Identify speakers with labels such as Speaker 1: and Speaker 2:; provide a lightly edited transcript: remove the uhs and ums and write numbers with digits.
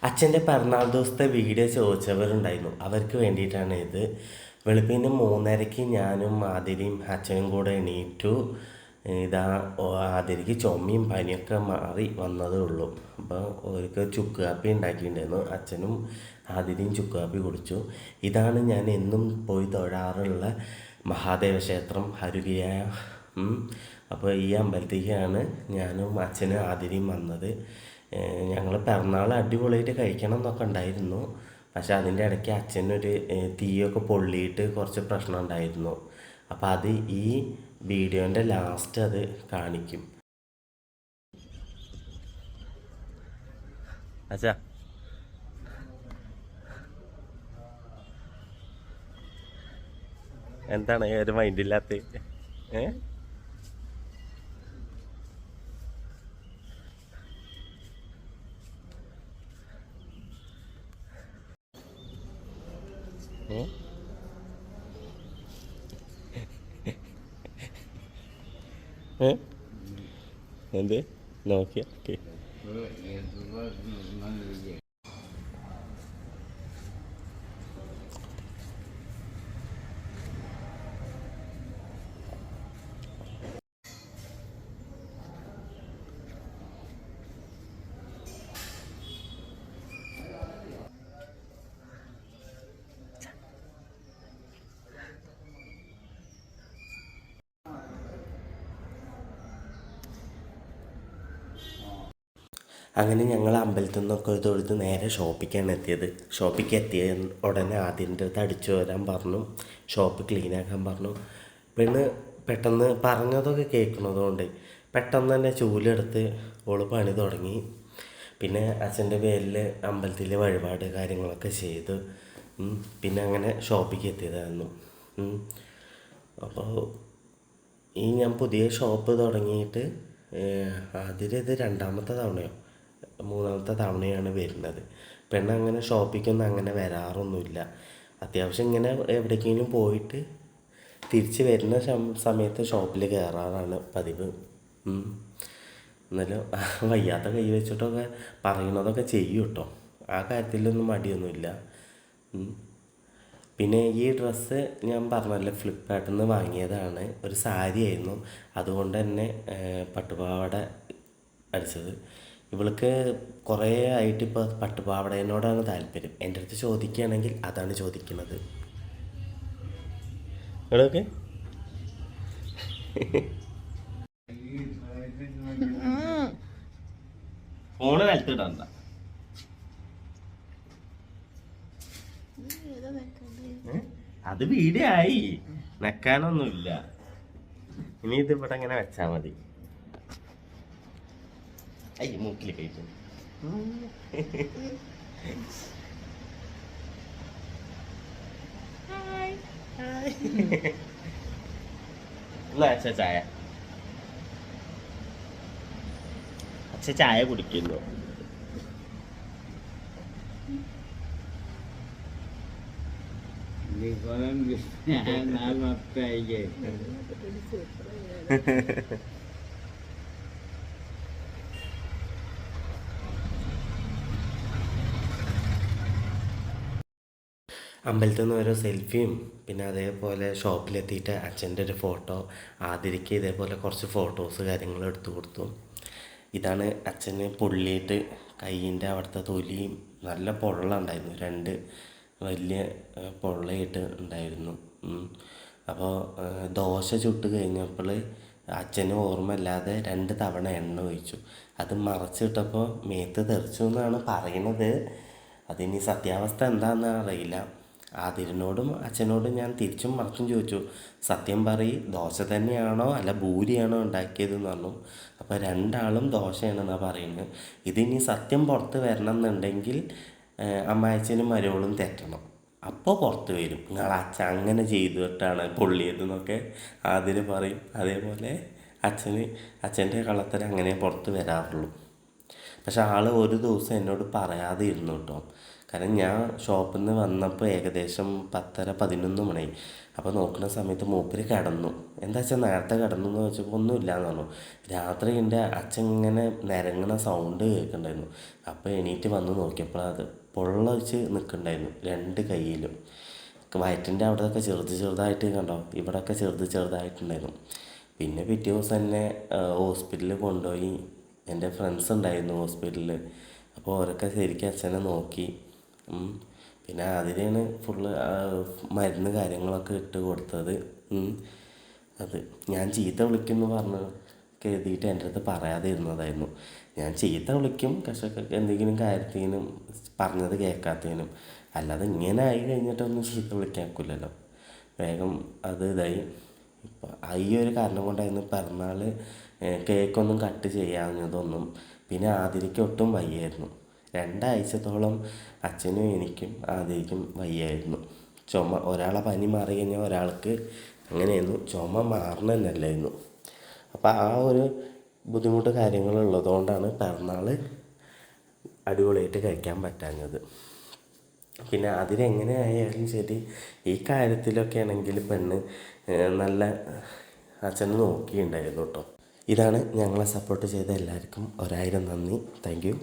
Speaker 1: അച്ഛൻ്റെ പിറന്നാൾ ദിവസത്തെ വീഡിയോ ചോദിച്ചവരുണ്ടായിരുന്നു. അവർക്ക് വേണ്ടിയിട്ടാണ് ഇത്. വെളുപ്പിന് 3:30 ഞാനും ആതിരയും അച്ഛനും കൂടെ എണീറ്റു. ഇതാ ആതിരയ്ക്ക് ചുമയും പനിയൊക്കെ മാറി വന്നതേ ഉള്ളൂ. അപ്പോൾ അവർക്ക് ചുക്ക് കാപ്പി ഉണ്ടാക്കിയിട്ടുണ്ടായിരുന്നു. അച്ഛനും ആതിരയും ചുക്ക് കാപ്പി കുടിച്ചു. ഇതാണ് ഞാൻ എന്നും പോയി തൊഴാറുള്ള മഹാദേവ ക്ഷേത്രം ഹരുകിയായ. അപ്പോൾ ഈ അമ്പലത്തേക്കാണ് ഞാനും അച്ഛനും ആതിരയും വന്നത്. ഞങ്ങൾ പിറന്നാൾ അടിപൊളിയായിട്ട് കഴിക്കണം എന്നൊക്കെ ഉണ്ടായിരുന്നു. പക്ഷെ അതിൻ്റെ ഇടയ്ക്ക് അച്ഛനൊരു തീയൊക്കെ പൊള്ളിയിട്ട് കുറച്ച് പ്രശ്നം ഉണ്ടായിരുന്നു. അപ്പോൾ അത് ഈ വീഡിയോൻ്റെ ലാസ്റ്റ് അത് കാണിക്കും. അച്ഛാ, എന്താണ് ഒരു മൈൻഡില്ലാത്ത? ഏ എന്ത് നോക്കിയ ഓക്കെ. അങ്ങനെ ഞങ്ങൾ അമ്പലത്തിൽ നിന്നൊക്കെ തൊഴുത് നേരെ ഷോപ്പിലേക്കാണ് എത്തിയത്. ഷോപ്പിലേക്ക് എത്തിയ ഉടനെ ആദ്യൻ്റെ അടുത്ത് അടിച്ചു വരാൻ പറഞ്ഞു, ഷോപ്പ് ക്ലീനാക്കാൻ പറഞ്ഞു. പിന്നെ പെട്ടെന്ന് പറഞ്ഞതൊക്കെ കേൾക്കുന്നതുകൊണ്ട് പെട്ടെന്ന് തന്നെ ചൂലെടുത്ത് ഓള് പണി തുടങ്ങി. പിന്നെ അച്ഛൻ്റെ പേരിൽ അമ്പലത്തിലെ വഴിപാട് കാര്യങ്ങളൊക്കെ ചെയ്ത് പിന്നെ അങ്ങനെ ഷോപ്പിലേക്ക് എത്തിയതായിരുന്നു. അപ്പോൾ ഈ ഞാൻ പുതിയ ഷോപ്പ് തുടങ്ങിയിട്ട് അതിലിത് 2ാമത്തെ തവണയോ 3ാമത്തെ തവണയാണ് വരുന്നത്. പെണ്ണ് അങ്ങനെ ഷോപ്പിക്കൊന്നും അങ്ങനെ വരാറൊന്നുമില്ല. അത്യാവശ്യം ഇങ്ങനെ എവിടേക്കെങ്കിലും പോയിട്ട് തിരിച്ച് വരുന്ന സമയത്ത് ഷോപ്പിൽ കയറാറാണ് പതിവ്. എന്നാലും വയ്യാത്ത കൈ വെച്ചിട്ടൊക്കെ പറയുന്നതൊക്കെ ചെയ്യും കേട്ടോ. ആ കാര്യത്തിലൊന്നും മടിയൊന്നുമില്ല. പിന്നെ ഈ ഡ്രസ്സ് ഞാൻ പറഞ്ഞല്ലോ ഫ്ലിപ്കാർട്ടിൽ നിന്ന് വാങ്ങിയതാണ്. ഒരു സാരി ആയിരുന്നു, അതുകൊണ്ട് തന്നെ പട്ടുപാവാട അടിച്ചത്. ഇവൾക്ക് കുറേ ആയിട്ട് ഇപ്പോൾ പട്ടുപാവാടേനോടാണ് താല്പര്യം. എൻ്റെ അടുത്ത് ചോദിക്കുകയാണെങ്കിൽ അതാണ് ചോദിക്കുന്നത്. എവിടെയൊക്കെ ഫോണ് നിലത്തിടണ്ട. അത് വീഡിയോ ആയി, നക്കാനൊന്നുമില്ല. ഇനി ഇത് ഇവിടെ ഇങ്ങനെ വെച്ചാൽ മതി. അയ്യ മൂക്കിൽ കഴിച്ചു. അച്ഛ ചായ, അച്ഛ ചായ കുടിക്കുന്നു. അമ്പലത്തിൽ നിന്ന് ഓരോ സെൽഫിയും പിന്നെ അതേപോലെ ഷോപ്പിലെത്തിയിട്ട് അച്ഛൻ്റെ ഒരു ഫോട്ടോ, ആതിരയ്ക്ക് ഇതേപോലെ കുറച്ച് ഫോട്ടോസ് കാര്യങ്ങളും എടുത്തു കൊടുത്തു. ഇതാണ് അച്ഛന് പൊള്ളിയിട്ട് കയ്യിൻ്റെ അവിടുത്തെ തൊലിയും നല്ല പൊള്ള ഉണ്ടായിരുന്നു, 2 വലിയ പൊള്ളയിട്ട് ഉണ്ടായിരുന്നു. അപ്പോൾ ദോശ ചുട്ട് കഴിഞ്ഞപ്പോൾ അച്ഛന് ഓർമ്മയില്ലാതെ 2 തവണ എണ്ണ ഒഴിച്ചു. അത് മറച്ചിട്ടപ്പോൾ മേത്ത് തെറിച്ചു എന്നാണ് പറയുന്നത്. അതിനി സത്യാവസ്ഥ എന്താണെന്ന് അറിയില്ല. ആതിരനോടും അച്ഛനോടും ഞാൻ തിരിച്ചും മറിച്ചും ചോദിച്ചു, സത്യം പറയും, ദോശ തന്നെയാണോ അല്ല ഭൂരിയാണോ ഉണ്ടാക്കിയതെന്ന് പറഞ്ഞു. അപ്പോൾ 2ആളും ദോശയാണെന്നാണ് പറയുന്നത്. ഇതിനി സത്യം പുറത്ത് വരണം എന്നുണ്ടെങ്കിൽ അമ്മായച്ചനും മരുമോളും തെറ്റണം. അപ്പോൾ പുറത്ത് വരും, നിങ്ങൾ അച്ഛൻ അങ്ങനെ ചെയ്തിട്ടാണ് പൊള്ളിയതെന്നൊക്കെ ആതിര പറയും. അതേപോലെ അച്ഛൻ്റെ കള്ളത്തരം അങ്ങനെ പുറത്ത് വരാറുള്ളൂ. പക്ഷെ ആൾ ഒരു ദിവസം എന്നോട് പറയാതെ ഇരുന്നു കേട്ടോ. കാരണം ഞാൻ ഷോപ്പിൽ നിന്ന് വന്നപ്പോൾ ഏകദേശം 10:30-11 മണി. അപ്പോൾ നോക്കുന്ന സമയത്ത് മൂപ്പര് കിടന്നു. എന്താ വെച്ചാൽ നേരത്തെ കിടന്നു എന്ന് വെച്ചപ്പോൾ ഒന്നുമില്ല എന്ന് പറഞ്ഞു. രാത്രി എൻ്റെ അച്ഛൻ ഇങ്ങനെ നിരങ്ങണ സൗണ്ട് കേൾക്കുന്നുണ്ടായിരുന്നു. അപ്പോൾ എണീറ്റ് വന്ന് നോക്കിയപ്പോൾ അത് പൊള്ളച്ച് നിൽക്കുന്നുണ്ടായിരുന്നു 2 കൈയിലും. വയറ്റിൻ്റെ അവിടെയൊക്കെ ചെറുതായിട്ട് കണ്ടോ, ഇവിടെയൊക്കെ ചെറുതായിട്ടുണ്ടായിരുന്നു. പിന്നെ പിറ്റേ ദിവസം തന്നെ ഹോസ്പിറ്റലിൽ കൊണ്ടുപോയി. എൻ്റെ ഫ്രണ്ട്സ് ഉണ്ടായിരുന്നു ഹോസ്പിറ്റലിൽ. അപ്പോൾ അവരൊക്കെ ശരിക്കും അച്ഛനെ നോക്കി. പിന്നെ അതിനാണ് ഫുള്ള് മരുന്ന് കാര്യങ്ങളൊക്കെ ഇട്ട് കൊടുത്തത്. അത് ഞാൻ ചീത്ത വിളിക്കുമെന്ന് പറഞ്ഞ് കരുതിയിട്ട് എൻ്റെ അടുത്ത് പറയാതെ ഇരുന്നതായിരുന്നു. ഞാൻ ചീത്ത വിളിക്കും പക്ഷേ എന്തെങ്കിലും കാര്യത്തിനും പറഞ്ഞത് കേൾക്കാത്തതിനും. അല്ലാതെ ഇങ്ങനെ ആയി കഴിഞ്ഞിട്ടൊന്നും ചീത്ത വിളിക്കാൻ ഒക്കില്ലല്ലോ. വേഗം അത് ഇതായി. ഇപ്പം ഈ ഒരു കാരണം കൊണ്ടായിരുന്നു പിറന്നാൾ കേക്കൊന്നും കട്ട് ചെയ്യാഞ്ഞതൊന്നും. പിന്നെ ആതിരയ്ക്ക് ഒട്ടും വയ്യായിരുന്നു. 2 ആഴ്ചത്തോളം അച്ഛനും എനിക്കും ആതിരയ്ക്കും വയ്യായിരുന്നു. ചുമ, ഒരാളെ പനി മാറി കഴിഞ്ഞാൽ ഒരാൾക്ക് അങ്ങനെയായിരുന്നു. ചുമ മാറണമെന്നല്ലായിരുന്നു. അപ്പോൾ ആ ഒരു ബുദ്ധിമുട്ട് കാര്യങ്ങളുള്ളതുകൊണ്ടാണ് പിറന്നാൾ അടിപൊളിയായിട്ട് കഴിക്കാൻ പറ്റാഞ്ഞത്. പിന്നെ അതിലെങ്ങനെ ആയാലും ശരി, ഈ കാര്യത്തിലൊക്കെ ആണെങ്കിൽ പെണ്ണ് നല്ല അച്ഛനെ നോക്കിയിട്ടുണ്ടായിരുന്നു കേട്ടോ. ഇതാണ് ഞങ്ങളെ സപ്പോർട്ട് ചെയ്ത എല്ലാവർക്കും 1000 നന്ദി. Thank you.